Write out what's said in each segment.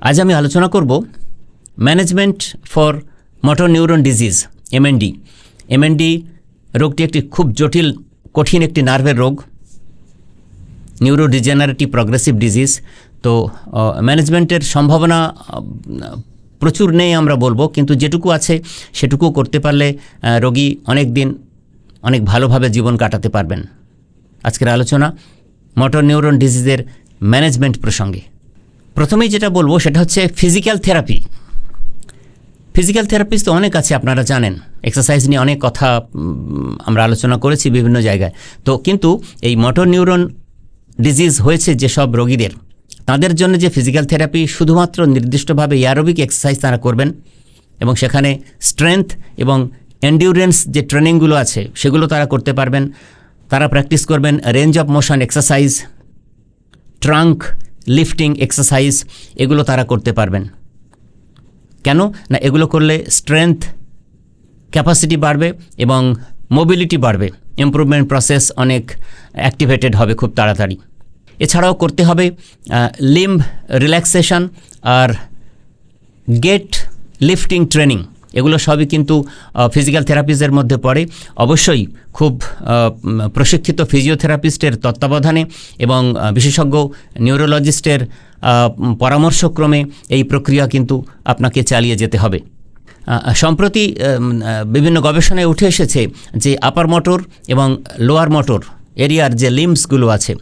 আজ আমি আলোচনা করব management for motor neuron disease MND. MND রোগটি একটি খুব জটিল কঠিন একটি নার্ভের রোগ, নিউরোডিজেনারেটিভ প্রগ্রেসিভ ডিজিজ। তো ম্যানেজমেন্টের সম্ভাবনা প্রচুর নেই আমরা বলবো, কিন্তু যেটুকু আছে সেটুকু করতে পারলে রোগী অনেক দিন অনেক ভালোভাবে জীবন কাটাতে পারবেন। আজকের আলোচনা মোটর নিউরন ডিজিজের ম্যানেজমেন্ট প্রসঙ্গে। প্রথমেই যেটা বলবো সেটা হচ্ছে ফিজিক্যাল থেরাপি। ফিজিক্যাল থেরাপিস্ট তো অনেক আছে, আপনারা জানেন। এক্সারসাইজ নিয়ে অনেক কথা আমরা আলোচনা করেছি বিভিন্ন জায়গায়। তো কিন্তু এই মোটর নিউরন ডিজিজ হয়েছে যেসব রোগীদের, তাদের জন্য যে ফিজিক্যাল থেরাপি শুধুমাত্র নির্দিষ্টভাবে এয়ারোবিক এক্সারসাইজ তারা করবেন এবং সেখানে স্ট্রেংথ এবং এন্ডিউরেন্স যে ট্রেনিংগুলো আছে সেগুলো তারা করতে পারবেন। তারা প্র্যাকটিস করবেন range of motion exercise, trunk lifting exercise, এগুলো তারা করতে পারবেন। কেন না, এগুলো করলে স্ট্রেংথ ক্যাপাসিটি বাড়বে এবং মোবিলিটি বাড়বে, ইমপ্রুভমেন্ট প্রসেস অনেক অ্যাক্টিভেটেড হবে খুব তাড়াতাড়ি। এছাড়াও করতে হবে লিম্ব রিল্যাক্সেশন আর গেট লিফটিং ট্রেনিং। এগুলো সবই কিন্তু ফিজিক্যাল থেরাপিস্টের মধ্যে পড়ে। অবশ্যই খুব প্রশিক্ষিত ফিজিওথেরাপিস্টের তত্ত্বাবধানে এবং বিশেষজ্ঞ নিউরোলজিস্টের পরামর্শক্রমে এই প্রক্রিয়া কিন্তু আপনাকে চালিয়ে যেতে হবে। সম্প্রতি বিভিন্ন গবেষণায় উঠে এসেছে যে আপার মোটর এবং লোয়ার মোটর এরিয়ার যে লিম্বসগুলো আছে,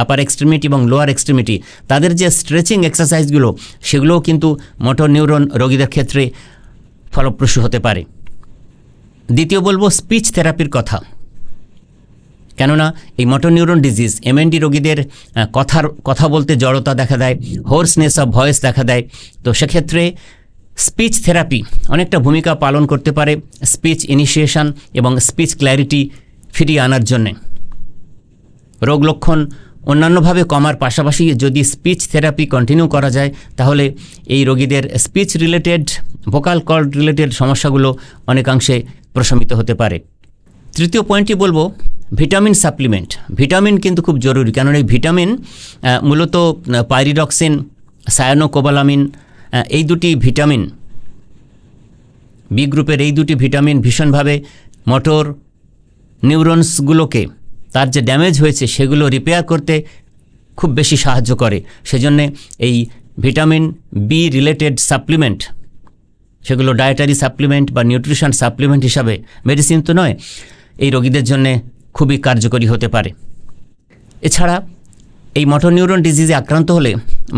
আপার এক্সট্রিমিটি এবং লোয়ার এক্সট্রিমিটি, তাদের যে স্ট্রেচিং এক্সারসাইজগুলো সেগুলোও কিন্তু মোটর নিউরন রোগীদের ক্ষেত্রে ফলপ্রসূ হতে পারে। দ্বিতীয় বলবো স্পিচ থেরাপির কথা। কেননা এই মোটর নিউরন ডিজিজ এমএনডি রোগীদের কথা বলতে জড়তা দেখা দেয়, হোর্সনেস অফ ভয়েস দেখা দেয়। তো সেক্ষেত্রে স্পিচ থেরাপি অনেকটা ভূমিকা পালন করতে পারে স্পিচ ইনিশিয়েশন এবং স্পিচ ক্ল্যারিটি ফিরিয়ে আনার জন্যে। রোগ লক্ষণ অন্যান্যভাবে কমার পাশাপাশি যদি স্পিচ থেরাপি কন্টিনিউ করা যায় তাহলে এই রোগীদের speech related, vocal cord related সমস্যাগুলো অনেকাংশে প্রশমিত হতে পারে। তৃতীয় পয়েন্টটি বলবো ভিটামিন সাপ্লিমেন্ট। ভিটামিন কিন্তু খুব জরুরি, কারণ এই ভিটামিন মূলত পাইরিডক্সিন, সায়ানোকোবালামিন, এই দুটি ভিটামিন, বি গ্রুপের এই দুটি ভিটামিন ভীষণভাবে মোটর নিউরনসগুলোকে, তার যে ড্যামেজ হয়েছে সেগুলো রিপেয়ার করতে খুব বেশি সাহায্য করে। সেজন্যে এই ভিটামিন বি রিলেটেড সাপ্লিমেন্ট, সেগুলো ডায়েটারি সাপ্লিমেন্ট বা নিউট্রিশন সাপ্লিমেন্ট হিসাবে, মেডিসিন তো নয়, এই রোগীদের জন্যে খুবই কার্যকরী হতে পারে। এছাড়া এই মোটর নিউরন ডিজিজে আক্রান্ত হলে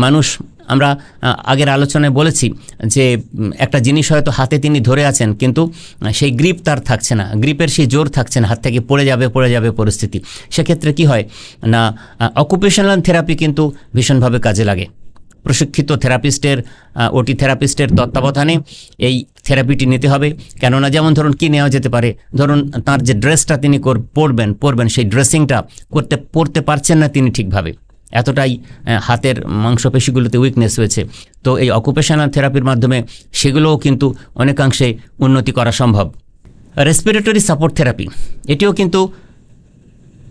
মানুষ, আমরা আগের আলোচনায় বলেছি যে একটা জিনিস হয়তো হাতে তিনি ধরে আছেন কিন্তু সেই গ্রিপ তার থাকছে না, গ্রিপের সেই জোর থাকছে না, হাত থেকে পড়ে যাবে পরিস্থিতি। সেক্ষেত্রে কি হয় না, অকুপেশনাল থেরাপি কিন্তু ভীষণভাবে কাজে লাগে। প্রশিক্ষিত থেরাপিস্টের, ওটি থেরাপিস্টের তত্ত্বাবধানে এই থেরাপিটি নিতে হবে। কেননা যেমন ধরুন কি নেওয়া যেতে পারে, ধরুন তার যে ড্রেসটা তিনি পরবেন সেই ড্রেসিংটা পরতে পারছেন না তিনি ঠিকভাবে, এতটাই হাতের মাংসপেশিগুলোতে উইকনেস হয়েছে। তো এই অকুপেশনাল থেরাপির মাধ্যমে সেগুলোও কিন্তু অনেকাংশে উন্নতি করা সম্ভব। রেসপিরেটরি সাপোর্ট থেরাপি, এটিও কিন্তু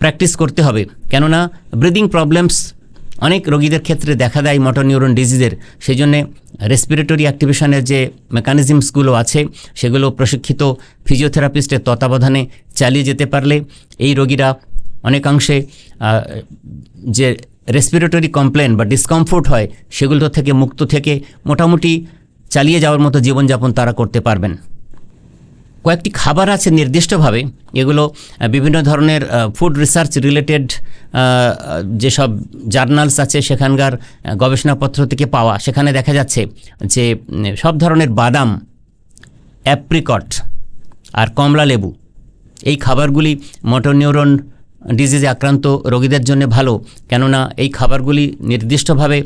প্র্যাকটিস করতে হবে। কেননা ব্রিদিং প্রবলেমস অনেক রোগীদের ক্ষেত্রে দেখা দেয় মোটর নিউরন ডিজিজের। সেই জন্যে রেসপিরেটরি অ্যাক্টিভেশনের যে মেকানিজমসগুলো আছে সেগুলো প্রশিক্ষিত ফিজিওথেরাপিস্টের তত্ত্বাবধানে চালিয়ে যেতে পারলে এই রোগীরা অনেকাংশে যে রেসপিরেটরি কমপ্লেন বা ডিসকমফোর্ট হয় সেগুলো থেকে মুক্ত থেকে মোটামুটি চালিয়ে যাওয়ার মতো জীবনযাপন তারা করতে পারবেন। কয়েকটি খাবার আছে নির্দিষ্টভাবে, এগুলো বিভিন্ন ধরনের ফুড রিসার্চ রিলেটেড যেসব জার্নালস আছে সেখানকার গবেষণাপত্র থেকে পাওয়া, সেখানে দেখা যাচ্ছে যে সব ধরনের বাদাম, অ্যাপ্রিকট আর কমলা লেবু, এই খাবারগুলি মোটর নিউরন ডিজিজে আক্রান্ত রোগীদের জন্য ভালো। কেননা এই খাবারগুলি নির্দিষ্টভাবে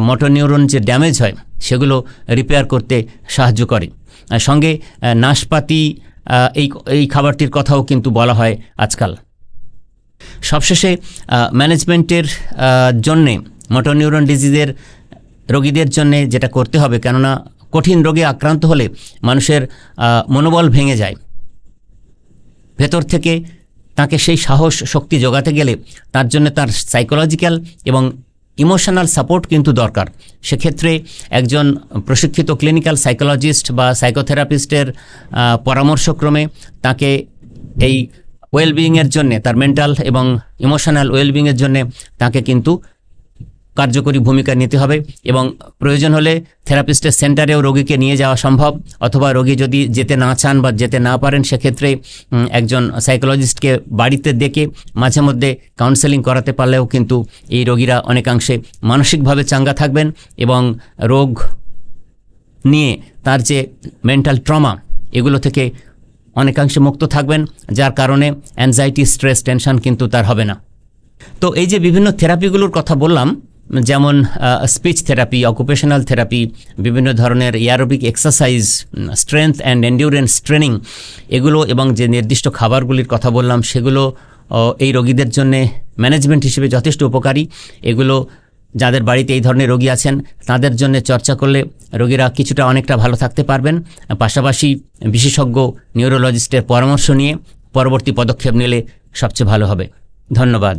মোটর নিউরন যে ড্যামেজ হয় সেগুলো রিপেয়ার করতে সাহায্য করে। সঙ্গে নাশপাতি, এই খাবারটির কথাও কিন্তু বলা হয় আজকাল। সবশেষে ম্যানেজমেন্টের জন্যে মোটর নিউরন ডিজিজের রোগীদের জন্যে যেটা করতে হবে, কেননা কঠিন রোগে আক্রান্ত হলে মানুষের মনোবল ভেঙে যায়, ভেতর থেকে তাকে সেই সাহস শক্তি জোগাতে গেলে তার জন্য তার সাইকোলজিক্যাল এবং ইমোশনাল সাপোর্ট কিন্তু দরকার। সেক্ষেত্রে একজন প্রশিক্ষিত ক্লিনিক্যাল সাইকোলজিস্ট বা সাইকোথেরাপিস্টের পরামর্শক্রমে তাকে এই ওয়েলবিংয়ের জন্যে, তার মেন্টাল এবং ইমোশনাল ওয়েলবিংয়ের জন্যে তাকে কিন্তু কার্যকরী ভূমিকা নিতে হবে এবং প্রয়োজন হলে থেরাপিস্টের সেন্টারেও রোগীকে নিয়ে যাওয়া সম্ভব, অথবা রোগী যদি যেতে না চান বা যেতে না পারেন সেক্ষেত্রে একজন সাইকোলজিস্টকে বাড়িতে ডেকে মাঝে মধ্যে কাউন্সেলিং করাতে পারলেও কিন্তু এই রোগীরা অনেকাংশে মানসিকভাবে চাঙ্গা থাকবেন এবং রোগ নিয়ে তার যে মেন্টাল ট্রমা এগুলো থেকে অনেকাংশে মুক্ত থাকবেন, যার কারণে অ্যাংজাইটি, স্ট্রেস, টেনশন কিন্তু তার হবে না। তো এই যে বিভিন্ন থেরাপিগুলোর কথা বললাম, যেমন স্পিচ থেরাপি, অকুপেশনাল থেরাপি, বিভিন্ন ধরনের এয়ারোবিক exercise, strength and endurance training, এগুলো এবং যে নির্দিষ্ট খাবারগুলির কথা বললাম সেগুলো এই রোগীদের জন্যে ম্যানেজমেন্ট হিসেবে যথেষ্ট উপকারী। এগুলো যাদের বাড়িতে এই ধরনের রোগী আছেন তাদের জন্য চর্চা করলে রোগীরা কিছুটা অনেকটা ভালো থাকতে পারবেন। পাশাপাশি বিশেষজ্ঞ নিউরোলজিস্টের পরামর্শ নিয়ে পরবর্তী পদক্ষেপ নিলে সবচেয়ে ভালো হবে। ধন্যবাদ।